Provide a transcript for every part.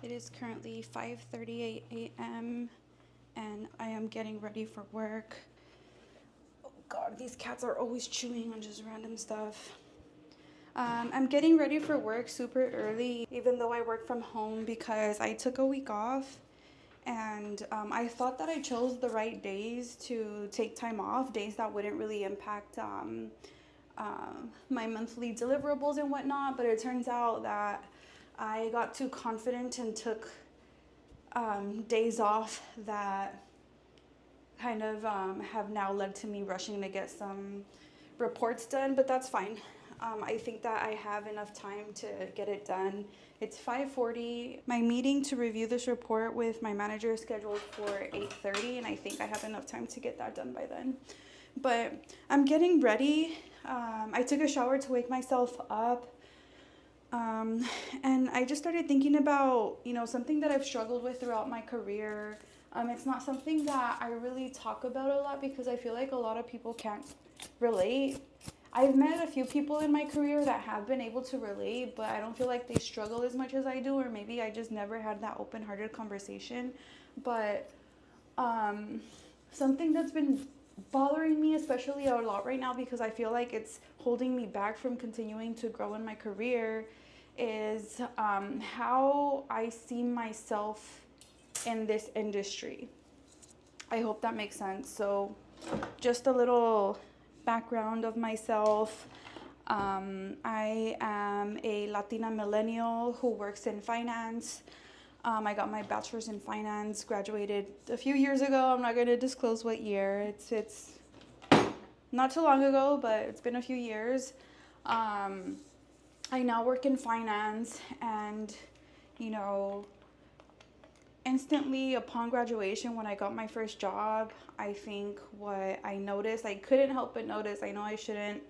It is currently 5:38 a.m. and I am getting ready for work. Oh God, these cats are always chewing on just random stuff. I'm getting ready for work super early, even though I work from home, because I took a week off. And I thought that I chose the right days to take time off, days that wouldn't really impact my monthly deliverables and whatnot. But it turns out that I got too confident and took days off that kind of have now led to me rushing to get some reports done, but that's fine. I think that I have enough time to get it done. It's 5:40. My meeting to review this report with my manager is scheduled for 8:30, and I think I have enough time to get that done by then. But I'm getting ready. I took a shower to wake myself up. And I just started thinking about, something that I've struggled with throughout my career. It's not something that I really talk about a lot because I feel like a lot of people can't relate. I've met a few people in my career that have been able to relate, but I don't feel like they struggle as much as I do, or maybe I just never had that open-hearted conversation. But something that's been bothering me especially a lot right now, because I feel like it's holding me back from continuing to grow in my career, is how I see myself in this industry. I hope that makes sense. So just a little background of myself. I am a Latina millennial who works in finance. I got my bachelor's in finance, graduated a few years ago. I'm not going to disclose what year. It's not too long ago, but it's been a few years. I now work in finance, and, instantly upon graduation, when I got my first job, I think what I noticed, I couldn't help but notice, I know I shouldn't,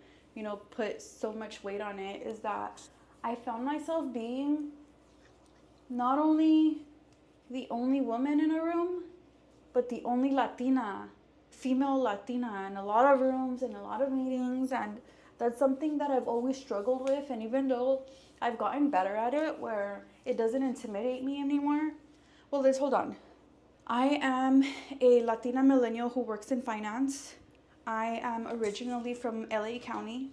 put so much weight on it, is that I found myself being not only the only woman in a room, but the only Latina, female Latina, in a lot of rooms and a lot of meetings. And that's something that I've always struggled with. And even though I've gotten better at it, where it doesn't intimidate me anymore. Well, let's hold on. I am a Latina millennial who works in finance. I am originally from LA County,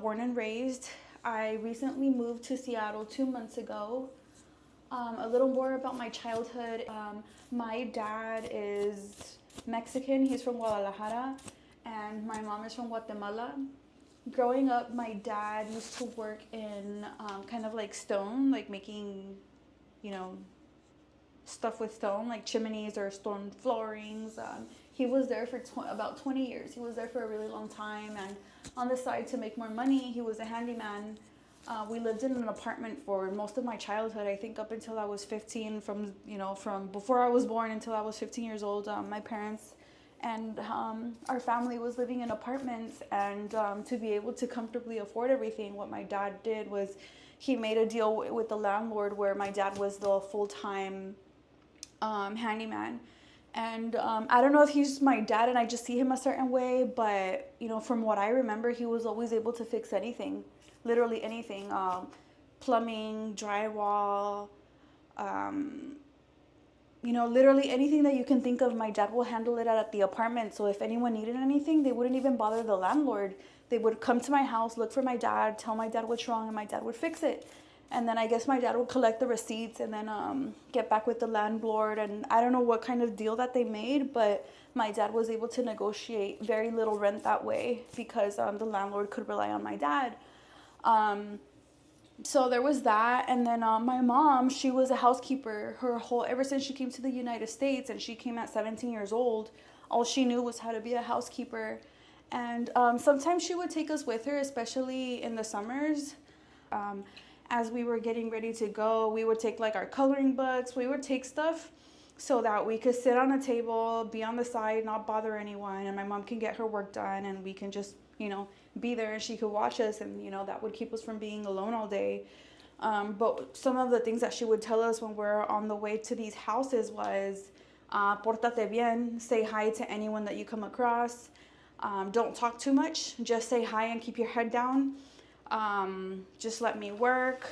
born and raised. I recently moved to Seattle 2 months ago. A little more about my childhood. My dad is Mexican. He's from Guadalajara, and my mom is from Guatemala. Growing up, my dad used to work in kind of like stone, like making, stuff with stone, like chimneys or stone floorings. He was there for about 20 years. He was there for a really long time, and on the side, to make more money, he was a handyman. We lived in an apartment for most of my childhood, I think up until I was 15, from before I was born until I was 15 years old. My parents and our family was living in apartments, and to be able to comfortably afford everything, what my dad did was he made a deal with the landlord where my dad was the full-time handyman. And I don't know if he's my dad and I just see him a certain way, but from what I remember, he was always able to fix anything, literally anything, plumbing, drywall, literally anything that you can think of. My dad will handle it at the apartment. So if anyone needed anything, they wouldn't even bother the landlord. They would come to my house, look for my dad, tell my dad what's wrong, and my dad would fix it. And then I guess my dad would collect the receipts and then get back with the landlord. And I don't know what kind of deal that they made, but my dad was able to negotiate very little rent that way because the landlord could rely on my dad. So there was that. And then my mom, she was a housekeeper ever since she came to the United States, and she came at 17 years old. All she knew was how to be a housekeeper. And sometimes she would take us with her, especially in the summers. As we were getting ready to go, we would take like our coloring books. We would take stuff so that we could sit on a table, be on the side, not bother anyone, and my mom can get her work done, and we can just, be there, and she could watch us, and, that would keep us from being alone all day. But some of the things that she would tell us when we're on the way to these houses was, pórtate bien, say hi to anyone that you come across. Don't talk too much, just say hi and keep your head down. Just let me work.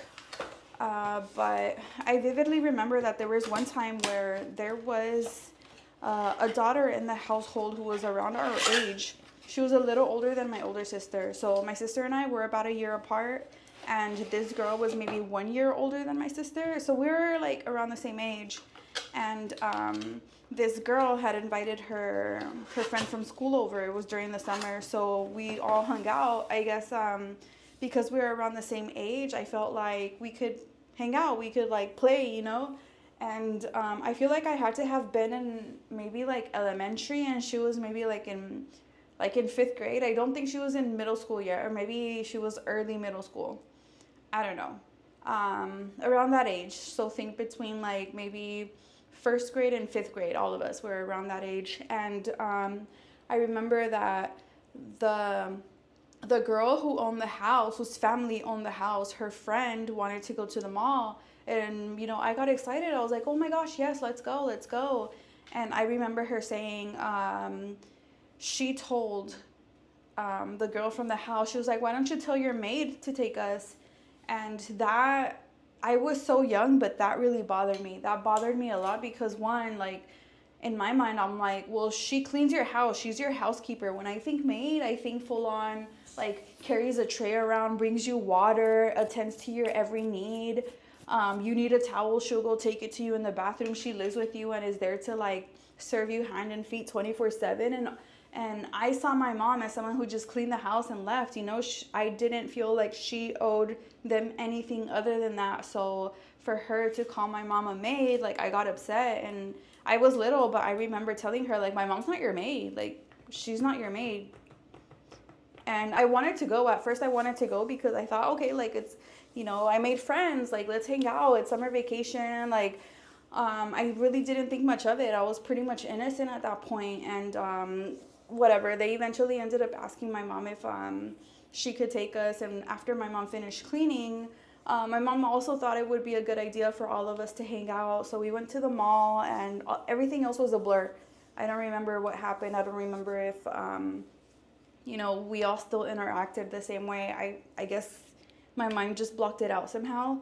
But I vividly remember that there was one time where there was a daughter in the household who was around our age. She was a little older than my older sister. So my sister and I were about a year apart, and this girl was maybe 1 year older than my sister. So we were like around the same age. And this girl had invited her friend from school over. It was during the summer, so we all hung out. I guess because we were around the same age, I felt like we could hang out, we could like play, you know. And I feel like I had to have been in maybe like elementary, and she was maybe like in fifth grade. I don't think she was in middle school yet, or maybe she was early middle school. I don't know. Around that age. So think between like maybe first grade and fifth grade. All of us were around that age. And I remember that the the girl who owned the house, whose family owned the house, her friend wanted to go to the mall. And, I got excited. I was like, oh my gosh, yes, let's go, let's go. And I remember her saying, she told the girl from the house, she was like, why don't you tell your maid to take us? And that, I was so young, but that really bothered me. That bothered me a lot because, one, like, in my mind, I'm like, well, she cleans your house. She's your housekeeper. When I think maid, I think full on, like, carries a tray around, brings you water, attends to your every need. You need a towel, she'll go take it to you in the bathroom. She lives with you and is there to, like, serve you hand and feet 24/7. And I saw my mom as someone who just cleaned the house and left. I didn't feel like she owed them anything other than that. So for her to call my mom a maid, like, I got upset. And I was little, but I remember telling her, like, my mom's not your maid. Like, she's not your maid. And I wanted to go. At first, I wanted to go because I thought, okay, like, it's, I made friends. Like, let's hang out. It's summer vacation. Like, I really didn't think much of it. I was pretty much innocent at that point. And whatever. They eventually ended up asking my mom if she could take us. And after my mom finished cleaning, my mom also thought it would be a good idea for all of us to hang out. So we went to the mall, and everything else was a blur. I don't remember what happened. I don't remember if, we all still interacted the same way. I guess my mind just blocked it out somehow.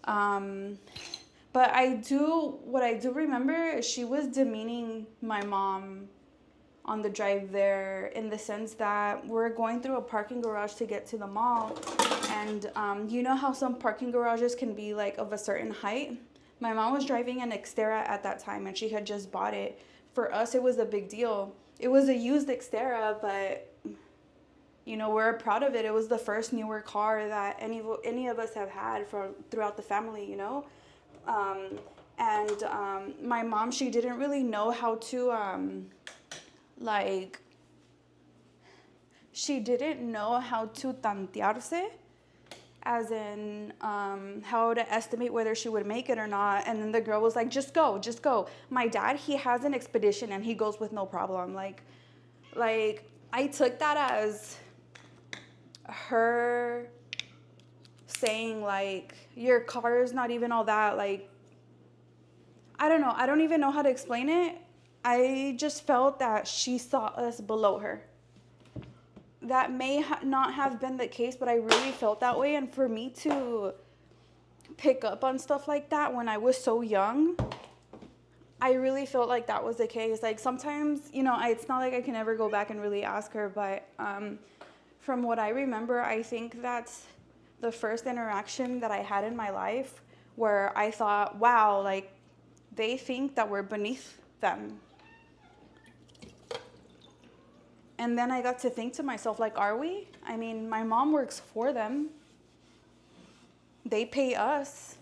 But what I do remember is she was demeaning my mom on the drive there, in the sense that we're going through a parking garage to get to the mall. And you know how some parking garages can be like of a certain height? My mom was driving an Xterra at that time, and she had just bought it. For us, it was a big deal. It was a used Xterra, but we're proud of it. It was the first newer car that any of us have had throughout the family, And my mom, she didn't really know how to, she didn't know how to tantearse, as in how to estimate whether she would make it or not. And then the girl was like, just go, just go. My dad, he has an expedition and he goes with no problem. Like I took that as her saying, like, your car is not even all that. Like, I don't know. I don't even know how to explain it. I just felt that she saw us below her. That may not have been the case, but I really felt that way. And for me to pick up on stuff like that when I was so young, I really felt like that was the case. Like, sometimes, it's not like I can ever go back and really ask her, but from what I remember, I think that's the first interaction that I had in my life where I thought, wow, like, they think that we're beneath them. And then I got to think to myself, like, are we? I mean, my mom works for them. They pay us.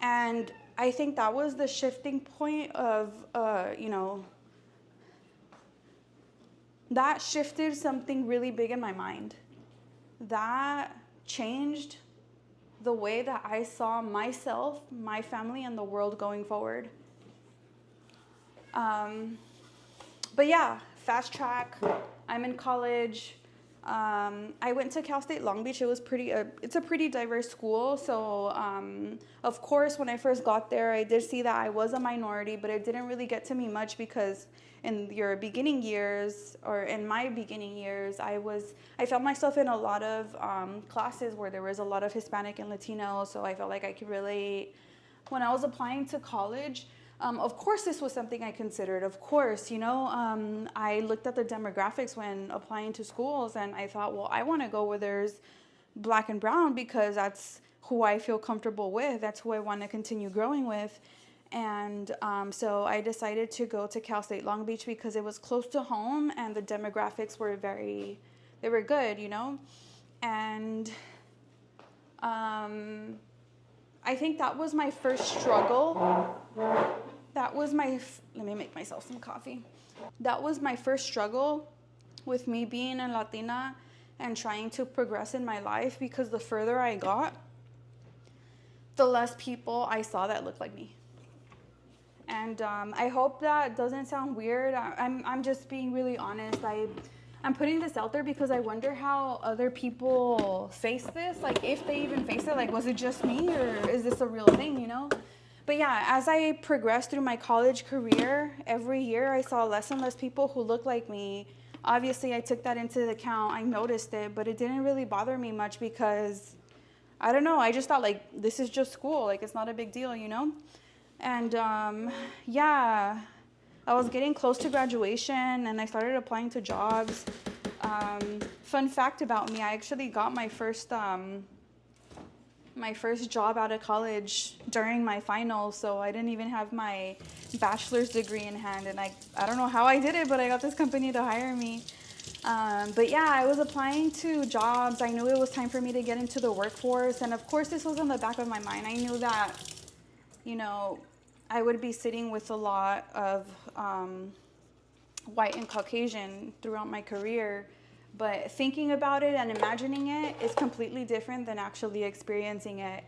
And I think that was the shifting point of, that shifted something really big in my mind. That changed the way that I saw myself, my family, and the world going forward. But yeah, fast track. I'm in college. I went to Cal State Long Beach. It was it's a pretty diverse school. So, of course, when I first got there, I did see that I was a minority, but it didn't really get to me much because in your beginning years, or in my beginning years, I felt myself in a lot of classes where there was a lot of Hispanic and Latino. So I felt like I could relate. When I was applying to college, of course, this was something I considered. Of course, I looked at the demographics when applying to schools, and I thought, well, I want to go where there's black and brown because that's who I feel comfortable with. That's who I want to continue growing with. And so I decided to go to Cal State Long Beach because it was close to home and the demographics were they were good, And I think that was my first struggle. Let me make myself some coffee. That was my first struggle with me being a Latina and trying to progress in my life, because the further I got, the less people I saw that looked like me. And I hope that doesn't sound weird. I'm just being really honest. I'm putting this out there because I wonder how other people face this. Like, if they even face it, like, was it just me or is this a real thing, But yeah, as I progressed through my college career, every year I saw less and less people who looked like me. Obviously, I took that into account. I noticed it, but it didn't really bother me much because, I don't know, I just thought, like, this is just school. Like, it's not a big deal, And yeah, I was getting close to graduation and I started applying to jobs. Fun fact about me, I actually got my first job out of college during my finals, so I didn't even have my bachelor's degree in hand, and I don't know how I did it, but I got this company to hire me. But yeah, I was applying to jobs. I knew it was time for me to get into the workforce, and of course this was on the back of my mind. I knew that, I would be sitting with a lot of white and Caucasian throughout my career. But thinking about it and imagining it is completely different than actually experiencing it.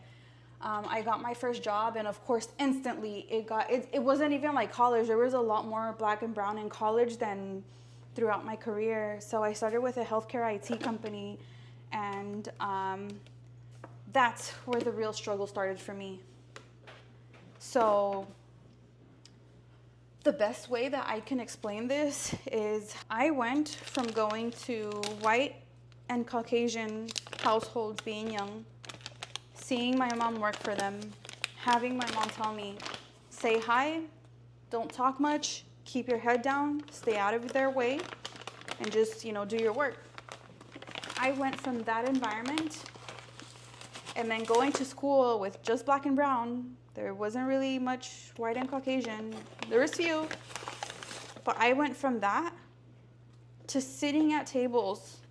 I got my first job, and of course, instantly it wasn't even like college. There was a lot more black and brown in college than throughout my career. So I started with a healthcare IT company, and that's where the real struggle started for me. So the best way that I can explain this is I went from going to white and Caucasian households being young, seeing my mom work for them, having my mom tell me, say hi, don't talk much, keep your head down, stay out of their way, and just, do your work. I went from that environment and then going to school with just black and brown. There wasn't really much white and Caucasian. There was few. But I went from that to sitting at tables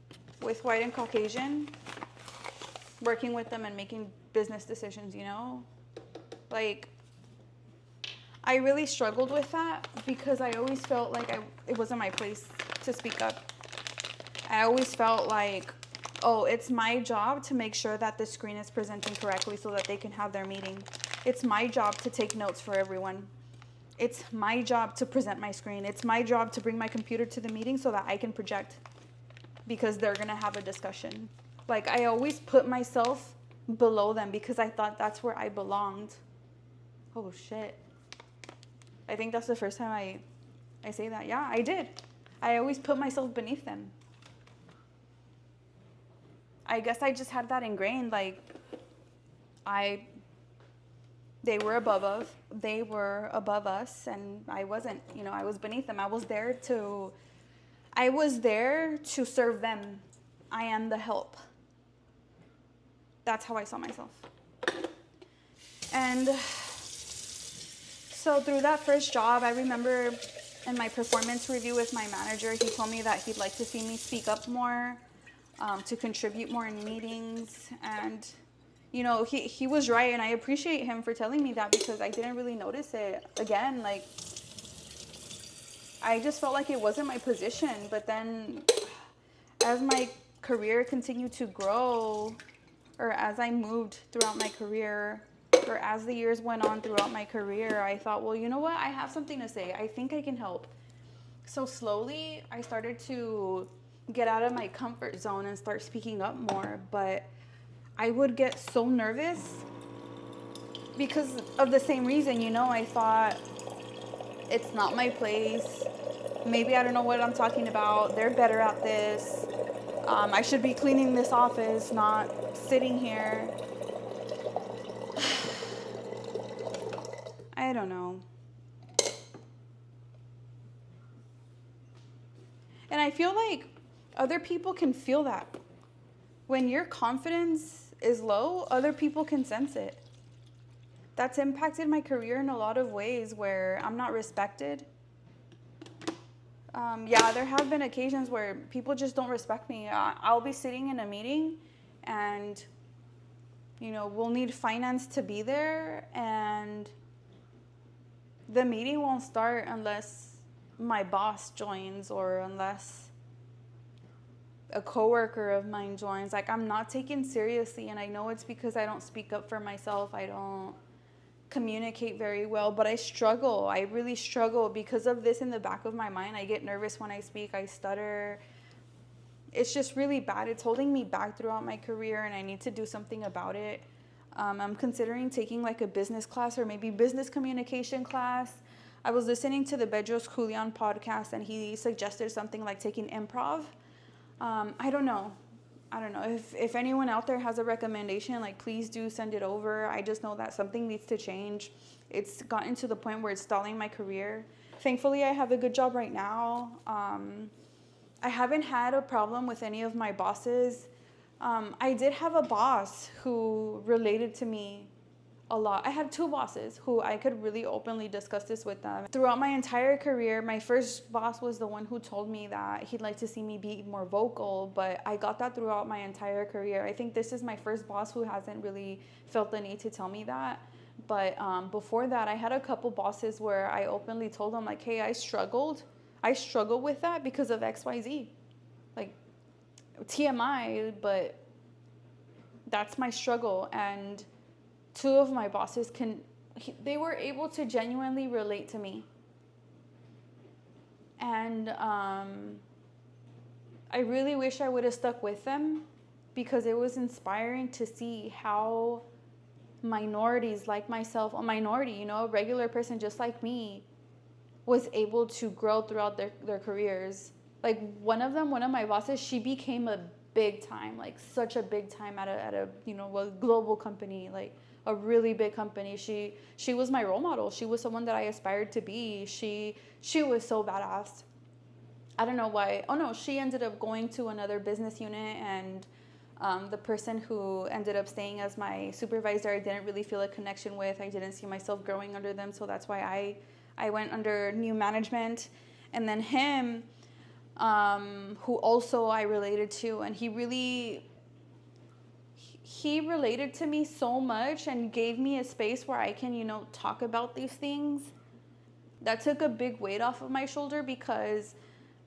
with white and Caucasian, working with them and making business decisions, Like, I really struggled with that because I always felt like it wasn't my place to speak up. I always felt like, oh, it's my job to make sure that the screen is presenting correctly so that they can have their meeting. It's my job to take notes for everyone. It's my job to present my screen. It's my job to bring my computer to the meeting so that I can project because they're going to have a discussion. Like, I always put myself below them because I thought that's where I belonged. Oh, shit. I think that's the first time I say that. Yeah, I did. I always put myself beneath them. I guess I just had that ingrained, like, they were above us, and I wasn't, I was beneath them. I was there to serve them. I am the help. That's how I saw myself. And so through that first job, I remember in my performance review with my manager, he told me that he'd like to see me speak up more, to contribute more in meetings, and he was right, and I appreciate him for telling me that because I didn't really notice it. Again, like, I just felt like it wasn't my position. But then as my career continued to grow, or as I moved throughout my career, or as the years went on throughout my career, I thought, well, you know what? I have something to say. I think I can help. So slowly I started to get out of my comfort zone and start speaking up more. But I would get so nervous because of the same reason, you know. I thought it's not my place. Maybe I don't know what I'm talking about. They're better at this. I should be cleaning this office, not sitting here. I don't know. And I feel like other people can feel that. When your confidence is low, other people can sense it. That's impacted my career in a lot of ways where I'm not respected. Yeah, there have been occasions where people just don't respect me. I'll be sitting in a meeting and, you know, we'll need finance to be there, and the meeting won't start unless my boss joins or unless a coworker of mine joins. Like, I'm not taken seriously, and I know it's because I don't speak up for myself. I don't communicate very well, but I struggle. I really struggle because of this in the back of my mind. I get nervous when I speak. I stutter. It's just really bad. It's holding me back throughout my career, and I need to do something about it. I'm considering taking like a business class or maybe business communication class. I was listening to the Bedros Julian podcast, and he suggested something like taking improv. I don't know. If anyone out there has a recommendation, like, please do send it over. I just know that something needs to change. It's gotten to the point where it's stalling my career. Thankfully, I have a good job right now. I haven't had a problem with any of my bosses. I did have a boss who related to me a lot. I have two bosses who I could really openly discuss this with them. Throughout my entire career, my first boss was the one who told me that he'd like to see me be more vocal, but I got that throughout my entire career. I think this is my first boss who hasn't really felt the need to tell me that. But before that, I had a couple bosses where I openly told them, like, hey, I struggled with that because of XYZ. Like, TMI, but that's my struggle. And two of my bosses they were able to genuinely relate to me. And I really wish I would have stuck with them, because it was inspiring to see how minorities like myself, a minority, you know, a regular person just like me, was able to grow throughout their careers. Like, one of my bosses, she became a big time, like such a big time at a you know, a global company, like a really big company. She was my role model. She was someone that I aspired to be. She was so badass. I don't know why. Oh no, she ended up going to another business unit, and the person who ended up staying as my supervisor, I didn't really feel a connection with. I didn't see myself growing under them, so that's why I went under new management. And then him, who also I related to, and he related to me so much and gave me a space where I can, you know, talk about these things. That took a big weight off of my shoulder, because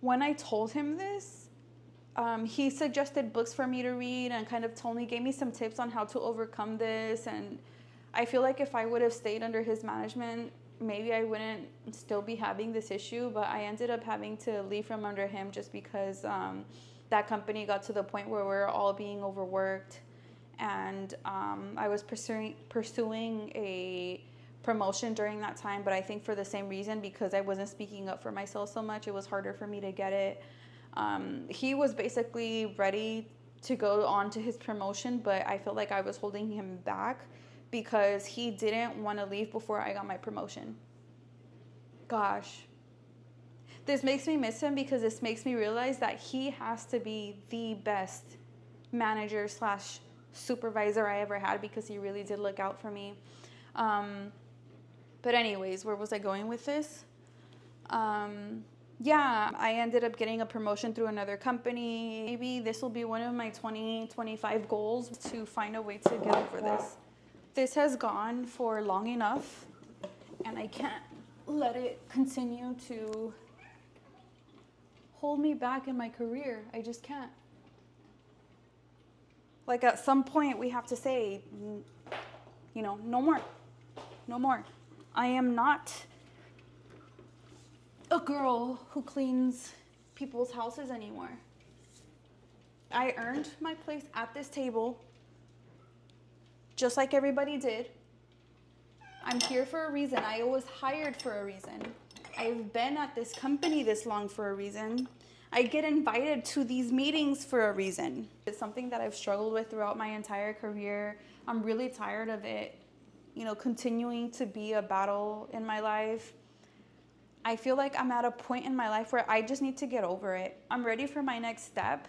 when I told him this, he suggested books for me to read and kind of gave me some tips on how to overcome this. And I feel like if I would have stayed under his management, maybe I wouldn't still be having this issue. But I ended up having to leave from under him just because that company got to the point where we're all being overworked. And I was pursuing a promotion during that time, but I think for the same reason, because I wasn't speaking up for myself so much, it was harder for me to get it. He was basically ready to go on to his promotion, but I felt like I was holding him back because he didn't want to leave before I got my promotion. Gosh. This makes me miss him, because this makes me realize that he has to be the best manager / supervisor I ever had, because he really did look out for me. But anyways, where was I going with this? Yeah, I ended up getting a promotion through another company. Maybe this will be one of my 2025 goals, to find a way to get over this. This has gone for long enough, and I can't let it continue to hold me back in my career. I just can't. Like, at some point we have to say, you know, no more. No more. I am not a girl who cleans people's houses anymore. I earned my place at this table, just like everybody did. I'm here for a reason. I was hired for a reason. I've been at this company this long for a reason. I get invited to these meetings for a reason. It's something that I've struggled with throughout my entire career. I'm really tired of it, you know, continuing to be a battle in my life. I feel like I'm at a point in my life where I just need to get over it. I'm ready for my next step,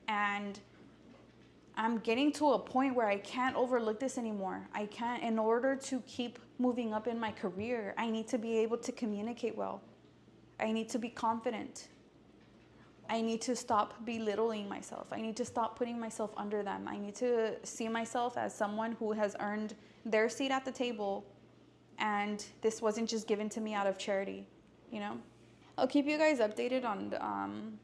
and I'm getting to a point where I can't overlook this anymore. I can't. In order to keep moving up in my career, I need to be able to communicate well. I need to be confident. I need to stop belittling myself. I need to stop putting myself under them. I need to see myself as someone who has earned their seat at the table, and this wasn't just given to me out of charity, you know? I'll keep you guys updated on,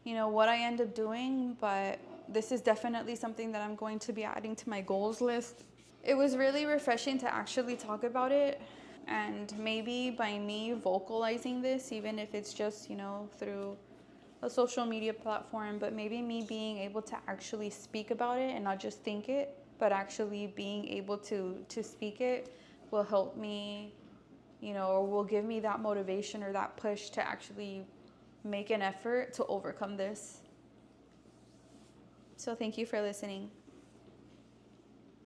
you know, what I end up doing, but this is definitely something that I'm going to be adding to my goals list. It was really refreshing to actually talk about it, and maybe by me vocalizing this, even if it's just, you know, through a social media platform, but maybe me being able to actually speak about it and not just think it, but actually being able to speak it will help me, you know, or will give me that motivation or that push to actually make an effort to overcome this. So thank you for listening.